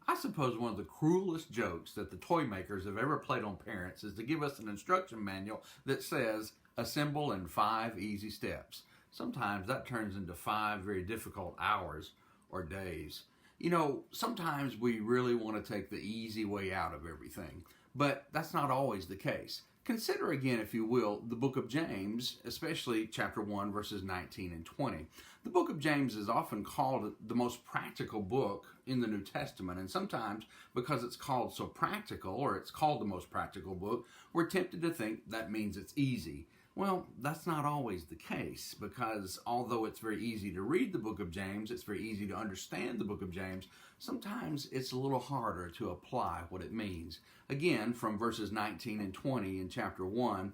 I suppose one of the cruelest jokes that the toy makers have ever played on parents is to give us an instruction manual that says, assemble in 5 easy steps. Sometimes that turns into 5 very difficult hours or days. You know, sometimes we really want to take the easy way out of everything, but that's not always the case. Consider again, if you will, the book of James, especially chapter 1, verses 19 and 20. The book of James is often called the most practical book in the New Testament, and sometimes because it's called so practical, or it's called the most practical book, we're tempted to think that means it's easy. Well, that's not always the case, because although it's very easy to read the book of James, it's very easy to understand the book of James, sometimes it's a little harder to apply what it means. Again, from verses 19 and 20 in chapter 1,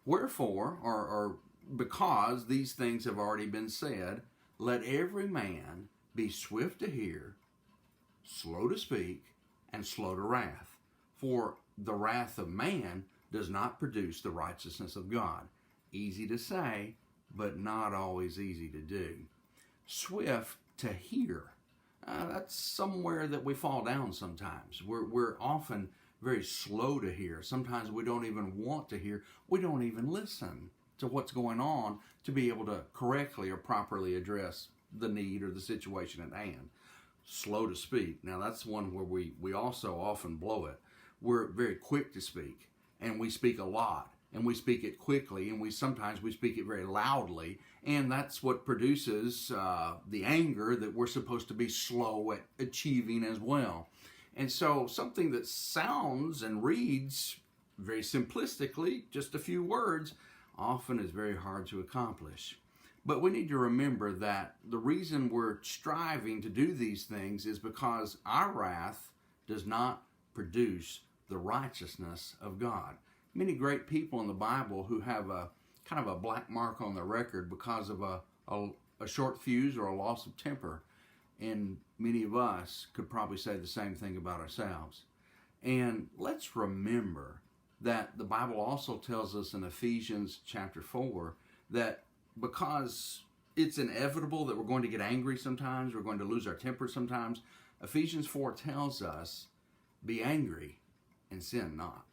wherefore, or because these things have already been said, let every man be swift to hear, slow to speak, and slow to wrath. For the wrath of man does not produce the righteousness of God. Easy to say, but not always easy to do. Swift to hear. That's somewhere that we fall down sometimes. We're often very slow to hear. Sometimes we don't even want to hear. We don't even listen to what's going on to be able to correctly or properly address the need or the situation at hand. Slow to speak. Now that's one where we also often blow it. We're very quick to speak, and we speak a lot, and we speak it quickly, and sometimes we speak it very loudly, and that's what produces the anger that we're supposed to be slow at achieving as well. And so something that sounds and reads very simplistically, just a few words, often is very hard to accomplish. But we need to remember that the reason we're striving to do these things is because our wrath does not produce the righteousness of God. Many great people in the Bible who have a kind of a black mark on their record because of a short fuse or a loss of temper. And many of us could probably say the same thing about ourselves. And let's remember that the Bible also tells us in Ephesians chapter 4 that because it's inevitable that we're going to get angry sometimes, we're going to lose our temper sometimes, Ephesians 4 tells us, be angry and sin not.